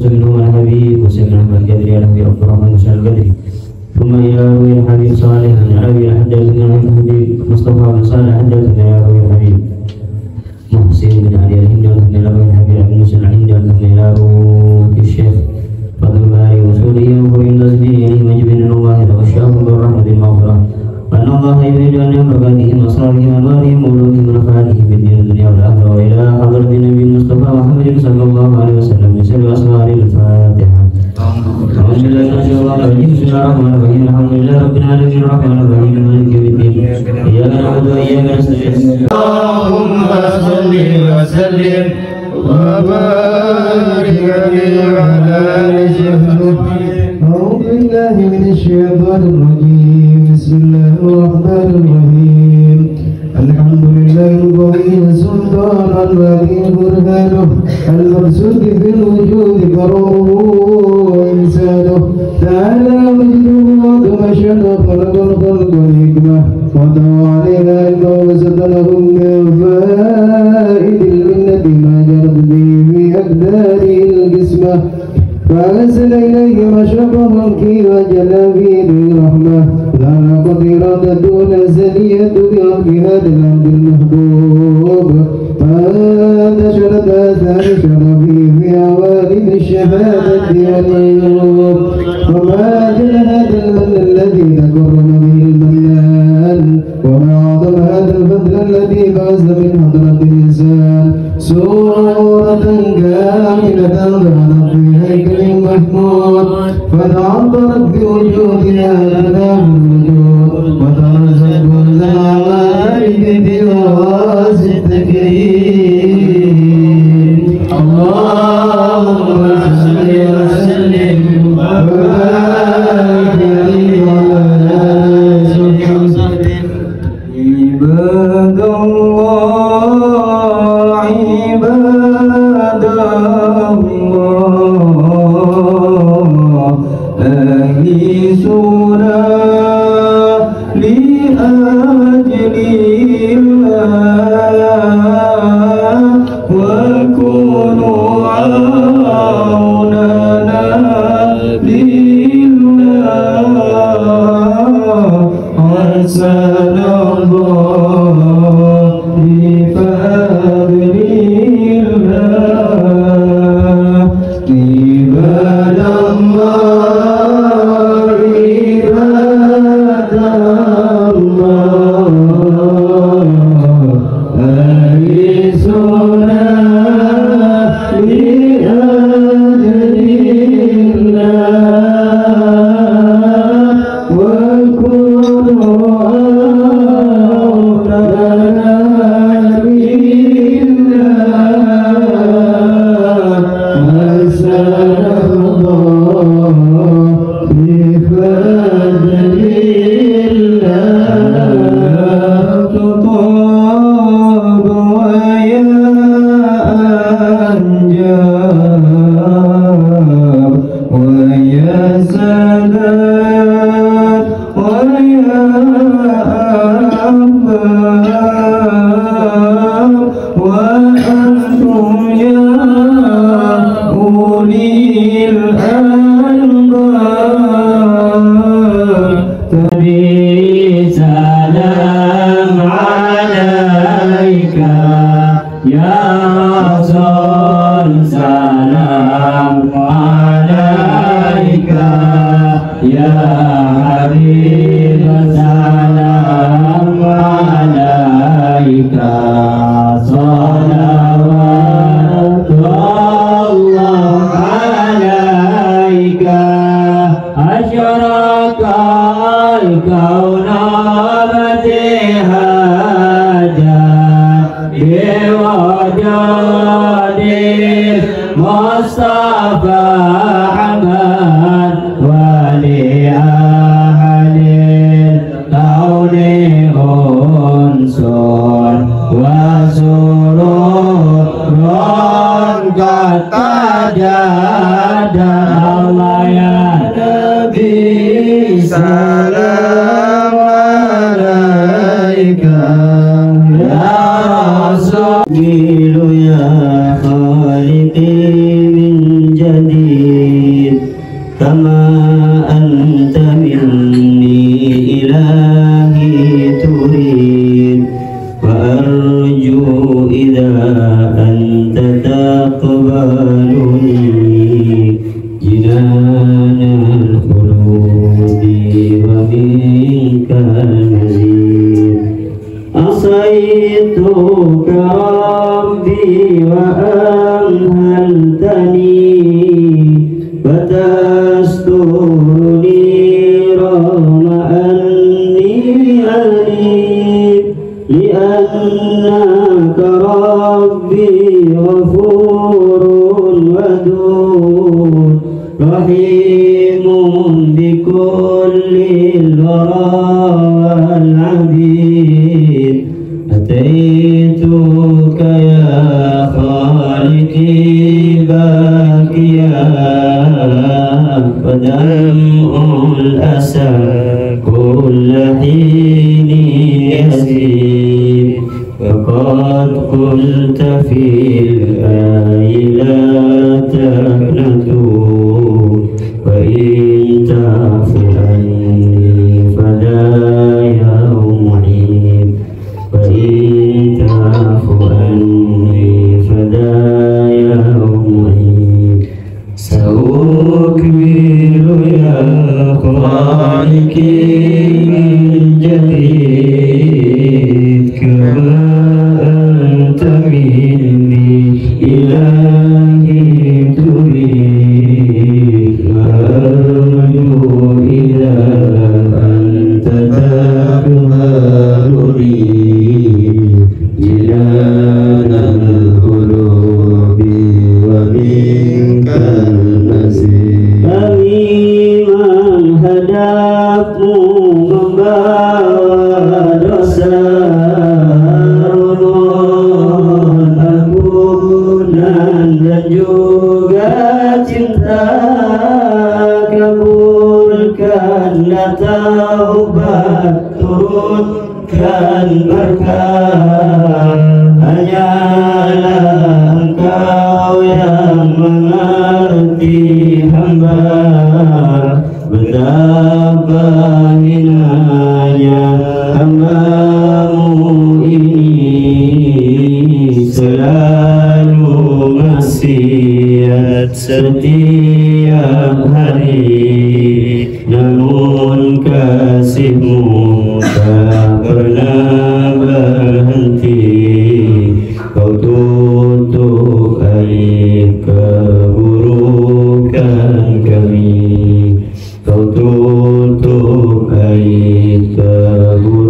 منهم الحبيب وسيدنا أحمد القدري على أبي عبد الرحمن بن القدري ثم إلى أبي الحبيب صالح عن أبي الحجاج بن الحبيب مصطفى بن صالح حجاج إلى أبي الحبيب محسن بن علي الهند إلى أبي الحبيب بن موسى الهند إلى أبي الشيخ فضل باري وسوره وفرين تسبيحه مجبن الله وغشاهم بالرحمة المغفرة وأن الله يريد أن يبركاتهم أسرارهم أنوارهم وولوهم ونفعاتهم في الدين الدنيا والآخرة وإلى حضرة النبي المصطفى محمد صلى الله عليه وسلم بسر أسرار الفاتحة. أعوذ بالله من الشيطان الرجيم بسم الله الرحمن الرحيم الحمد لله رب العالمين الرحمن الرحيم مالك يوم الدين إياك نعبد وإياك نستعين اللهم صل وسلم وبارك عليه وعلى آله وصحبه. أعوذ بالله من الشيطان الرجيم بسم الله الرحمن الرحيم الحمد لله القوي سلطان الذي برهانه المقصود في الوجود كرمه وإنسانه تعالى مجده وتمشد خلق الخلق الحكمة وضع علينا علما وزدنهم من فائد المنة ما جرت به في أقداره القسمة فأنزل إليه مشرق ملكي وجل في رحمة لا قديرة دون زلية بأرض هذا الأرض المحبوب فانتشرت آثار شرفه في عوالم الشهادة والعيوب وما أجل هذا المن الذي تكرم به المنان وما أعظم هذا الفضل الذي بعث من حضرة الإنسان سورة كاملة ظهرت في هيكل محمود فتعبرت بوجودها أبناء الوجود وترزت كل العوالم بواس التكريم. اللهم صل وسلم وبارك عليه وعلى آله وصحبه. عباد الله عباد الله أنيسونا لأجل الله وكونوا عوننا لله حسن الله بفضل الله. عباد الله عباد الله أنيسونا لأجل الله وكونوا عوننا لله حسن الله بفضل الله. تطاب ويا أنجاب ويا سادات ويا أحباب وأنتم يا أولي الألباب. تبي سلام عليك يا رسول سلام عليك يا حبيب سلام عليك صلوات الله عليك. أشرق الكون ابتهاجا بوجود المصطفى حمد ولأهل الكون أنس وسرور قد تجدد. الله يا نبي سلام عليك يا رسول يا خالقي من جديد رحيم بكل الورى والعبيد أتيتك يا خالقي باكيا ودمع الأسى كل حين يسير وقد قلت في الآي لا تقنطوا وإن تعفو عني فلا يوم معين وإن تعفو عني فلا يوم معين سأكمل يا خالقي من جديد كما أنت مني إلهي تريد وأرجو إذا أنت تقبل لي جلال القلوب ومنك المزيد kami menghadapmu membawa dosa ampunan dan juga cinta, kabulkanlah taubat, turunkan berkah. Hanyalah Engkau yang mengerti hamba, betapa hinanya hambamu ini, selalu maksiat setiap hari, namun kasih-Mu tak pernah berhenti. Kau tutup aib keburukan kami, Kau tutup aib keburukan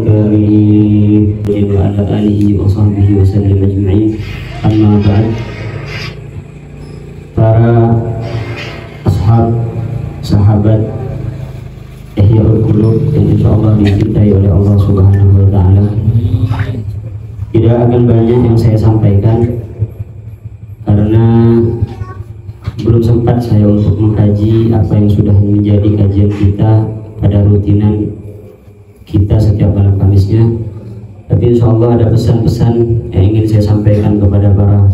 kami. Wa ala alihi wa sahbihi wa sallam ajma'in. Amma ba'd. Para ashab, sahabat Ihya'ul Qulub yang insyaallah dicintai oleh Allah Subhanahu wa ta'ala, tidak akan banyak yang saya sampaikan karena belum sempat saya untuk mengkaji apa yang sudah menjadi kajian kita pada rutinan kita setiap malam Kamisnya. Tapi insya Allah ada pesan-pesan yang ingin saya sampaikan kepada para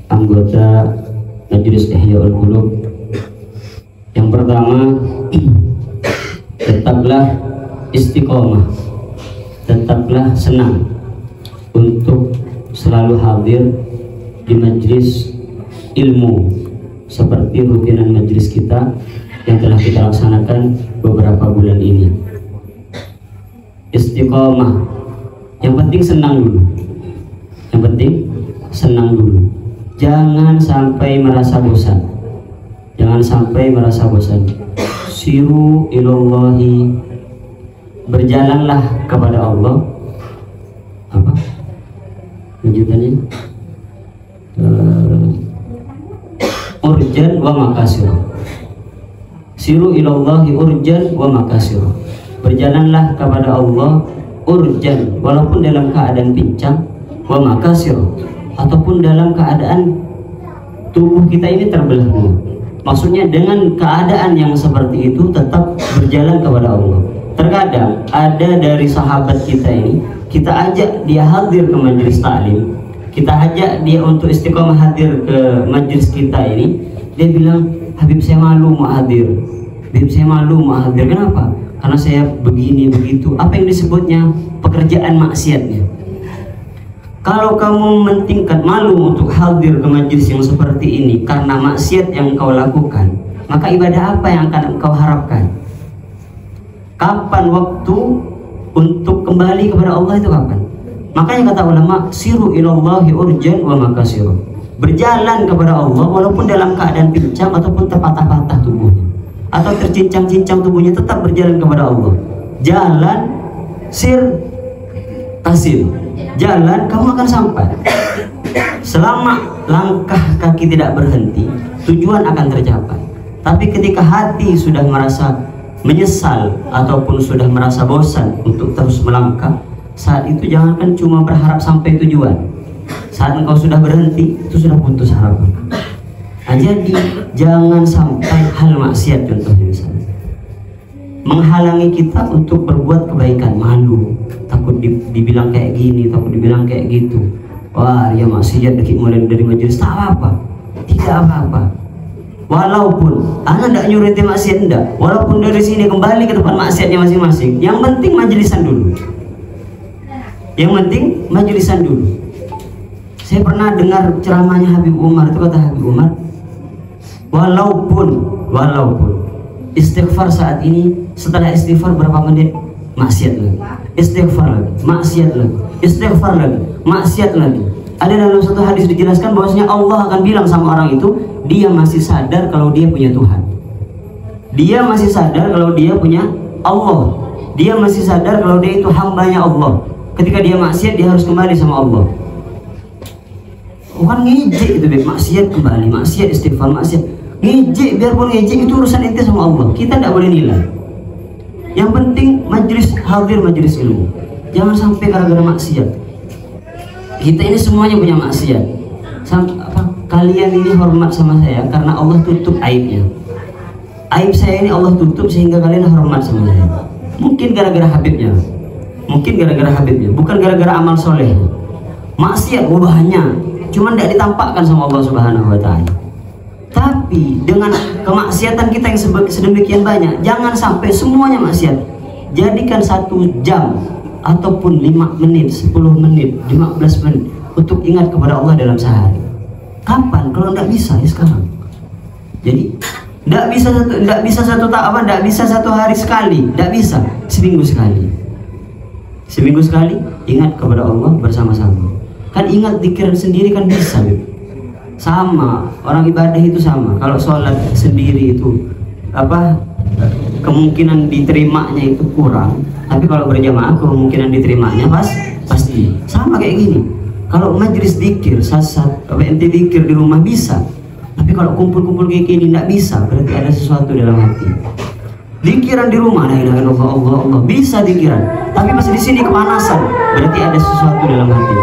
anggota Majelis Ihya'ul Qulub. Yang pertama, tetaplah istiqomah, tetaplah senang untuk selalu hadir di majelis ilmu seperti rutinan majelis kita yang telah kita laksanakan beberapa bulan ini. Istiqomah, yang penting senang dulu, yang penting senang dulu, jangan sampai merasa bosan, jangan sampai merasa bosan. Siru ilallahi, berjalanlah kepada Allah. Apa lanjutannya? Urjan wa makasir. Siru ilallahi urjan wa makasir. Berjalanlah kepada Allah urjan, walaupun dalam keadaan pincang, wa makasir, ataupun dalam keadaan tubuh kita ini terbelah dua. Maksudnya dengan keadaan yang seperti itu tetap berjalan kepada Allah. Terkadang ada dari sahabat kita ini, kita ajak dia hadir ke majelis taklim, kita ajak dia untuk istiqomah hadir ke majelis kita ini, dia bilang, Habib saya malu mau hadir, Habib saya malu mau hadir. Kenapa? Karena saya begini begitu. Apa yang disebutnya pekerjaan maksiatnya. Kalau kamu mementingkan malu untuk hadir ke majelis yang seperti ini karena maksiat yang kau lakukan, maka ibadah apa yang akan engkau harapkan? Kapan waktu untuk kembali kepada Allah itu kapan? Makanya kata ulama, siru ilallahi urjan wa makasiru. Berjalan kepada Allah walaupun dalam keadaan pincang ataupun terpatah-patah tubuhnya atau tercincang-cincang tubuhnya, tetap berjalan kepada Allah. Jalan sir tasil, jalan kamu akan sampai. Selama langkah kaki tidak berhenti, tujuan akan tercapai. Tapi ketika hati sudah merasa menyesal ataupun sudah merasa bosan untuk terus melangkah, saat itu jangankan cuma berharap sampai tujuan, saat engkau sudah berhenti itu sudah putus harapan. Nah, jadi jangan sampai hal maksiat contohnya misalnya menghalangi kita untuk berbuat kebaikan, malu, takut dibilang kayak gini, takut dibilang kayak gitu. Wah, dia maksiat mulai dari majelis, tak apa-apa, tidak apa-apa. Walaupun anak tidak nyuruh itu maksiat, enggak. Walaupun dari sini kembali ke tempat maksiatnya masing-masing, yang penting majelisan dulu. Yang penting majelisan dulu. Saya pernah dengar ceramahnya Habib Umar, itu kata Habib Umar, walaupun istighfar saat ini, setelah istighfar berapa menit maksiat lagi, istighfar lagi, maksiat lagi, istighfar lagi, maksiat lagi. Ada dalam satu hadis dijelaskan bahwasanya Allah akan bilang sama orang itu, dia masih sadar kalau dia punya Tuhan, dia masih sadar kalau dia punya Allah, dia masih sadar kalau dia itu hambanya Allah. Ketika dia maksiat, dia harus kembali sama Allah. Bukan ngejek itu, maksiat kembali, maksiat istighfar, maksiat ngejek, biarpun ngejek itu urusan ente sama Allah, kita tidak boleh nilai. Yang penting majelis hadir, majelis ilmu, jangan sampai gara-gara maksiat. Kita ini semuanya punya maksiat. Kalian ini hormat sama saya karena Allah tutup aibnya. Aib saya ini Allah tutup sehingga kalian hormat sama saya. Mungkin gara-gara Habibnya, mungkin gara-gara Habibnya, bukan gara-gara amal soleh. Maksiat banyak, cuman tidak ditampakkan sama Allah Subhanahu Wa Taala. Tapi dengan kemaksiatan kita yang sedemikian banyak, jangan sampai semuanya maksiat. Jadikan 1 jam ataupun 5 menit, 10 menit, 15 menit untuk ingat kepada Allah dalam sehari. Kapan? Kalau tidak bisa ya sekarang. Jadi tidak bisa satu hari sekali, tidak bisa, seminggu sekali. Seminggu sekali ingat kepada Allah bersama-sama. Kan ingat zikir sendiri kan bisa, sama orang ibadah itu sama. Kalau sholat sendiri itu kemungkinan diterimanya itu kurang, tapi kalau berjamaah kemungkinan diterimanya pasti sama kayak gini. Kalau majelis zikir sasat ente zikir di rumah bisa, tapi kalau kumpul-kumpul kayak gini tidak bisa, berarti ada sesuatu dalam hati. Zikiran di rumah, la ilaha illallah, Allah Allah, bisa zikiran, tapi pas di sini kepanasan, berarti ada sesuatu dalam hati.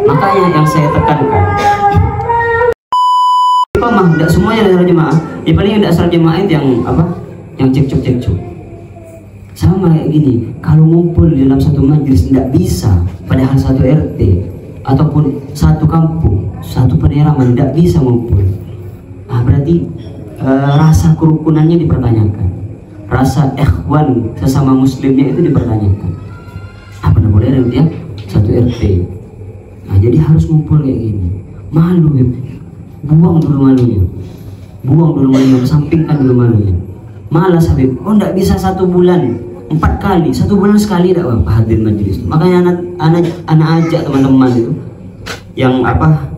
Makanya yang saya tekankan, tidak semuanya ada jemaah, ya paling tidak asal jemaah itu yang cekcok. Sama kayak gini, kalau ngumpul di dalam satu majelis tidak bisa, padahal satu RT ataupun satu kampung, satu peneraman tidak bisa ngumpul. Nah, berarti rasa kerukunannya dipertanyakan, rasa ikhwan sesama muslimnya itu dipertanyakan. Apa tidak boleh dia satu RT. Nah, jadi harus ngumpul kayak gini. Malu, buang dulu malunya, kesampingkan dulu malunya. Malas Habib, tidak bisa 1 bulan 4 kali, 1 bulan sekali tidak apa hadir majelis. Makanya anak ajak teman-teman itu yang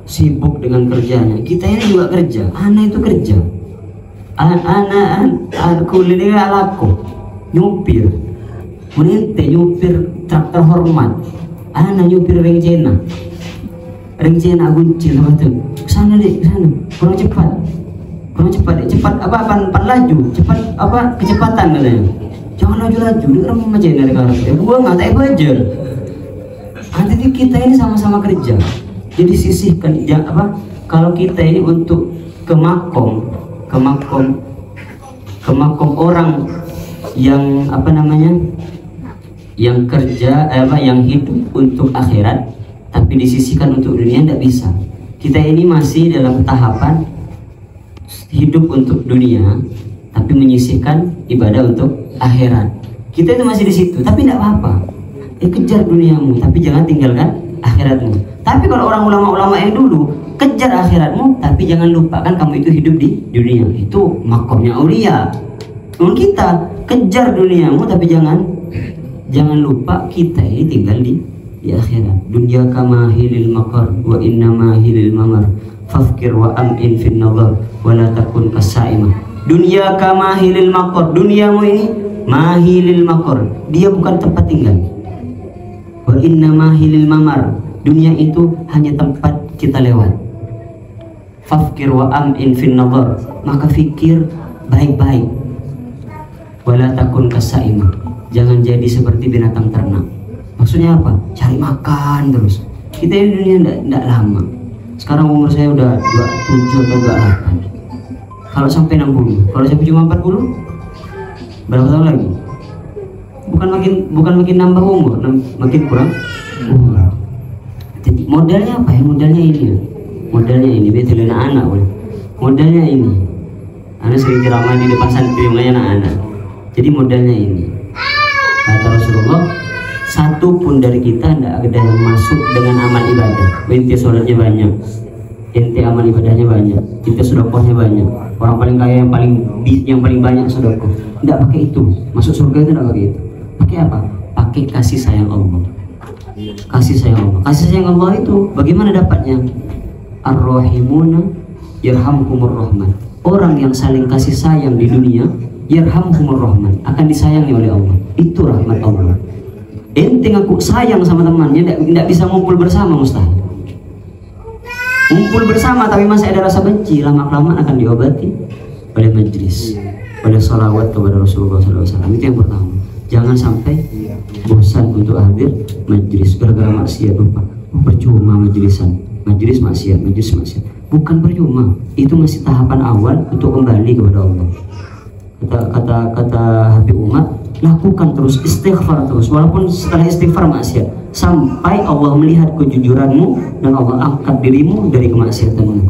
sibuk dengan kerjanya. Kita ini juga kerja, anak itu kerja. Anak kulit ini laku nyupir, meninte nyupir truk terhormat. Anak nyupir ring cena gunci sama tuh. Sana deh, sana. Kurang cepat pan laju, cepat kecepatan katanya. Jangan laju-laju, dia orang macam dari karakter. Gua nggak tahu aja. Jadi kita ini sama-sama kerja. Jadi sisihkan kalau kita ini untuk ke makom orang yang yang kerja yang hidup untuk akhirat tapi disisihkan untuk dunia, tidak bisa. Kita ini masih dalam tahapan hidup untuk dunia tapi menyisihkan ibadah untuk akhirat. Kita itu masih di situ, tapi tidak apa-apa. Kejar duniamu, tapi jangan tinggalkan akhiratmu. Tapi kalau orang ulama-ulama yang dulu, kejar akhiratmu, tapi jangan lupakan kamu itu hidup di dunia. Itu makomnya aulia. Namun kita kejar duniamu, tapi jangan lupa kita ini tinggal di akhirat. Dunya kama hilil makar wa inna ma hilil mamar fafkir wa am'in fin nazar wa la takun kasaimah. Dunya kama hilil makar, duniamu ini mahilil makar, dia bukan tempat tinggal. Wa inna mahilil mamar, dunia itu hanya tempat kita lewat. fafkir wa am'in fin nazar, maka fikir baik-baik. Wala takun kasaimah, jangan jadi seperti binatang ternak. Maksudnya apa? Cari makan terus. Kita ini dunia tidak lama. Sekarang umur saya udah 27 atau 28. Kalau sampai 60, kalau sampai cuma 40, berapa tahun lagi? Bukan makin nambah umur, makin kurang umur. Jadi modalnya apa ya? Modalnya ini ya. Modalnya ini, betul anak-anak. Modalnya ini. Anak sering ceramah di depan santri anak-anak. Jadi modalnya ini. Kata Rasulullah, satu pun dari kita tidak ada yang masuk dengan amal ibadah. Inti sholatnya banyak, inti amal ibadahnya banyak, inti sedekahnya banyak. Orang paling kaya yang paling banyak sedekah. Tidak pakai itu. Masuk surga itu tidak pakai itu. Pakai apa? Pakai kasih sayang Allah. Kasih sayang Allah. Kasih sayang Allah itu bagaimana dapatnya? Ar-Rahimuna yarhamkumur rahman. Orang yang saling kasih sayang di dunia, yarhamkumur rahman, akan disayangi oleh Allah. Itu rahmat Allah. Ente ngaku sayang sama temannya, tidak bisa ngumpul bersama, mustahil. Ngumpul bersama tapi masih ada rasa benci, lama-kelamaan akan diobati oleh majlis, oleh salawat kepada Rasulullah SAW. Itu yang pertama. Jangan sampai bosan untuk hadir majlis gara-gara maksiat, lupa. Percuma majlisan, majlis maksiat. Bukan percuma, itu masih tahapan awal untuk kembali kepada Allah. Kata Habib Umar, lakukan terus istighfar terus, walaupun setelah istighfar maksiat, sampai Allah melihat kejujuranmu dan Allah angkat dirimu dari kemaksiatan.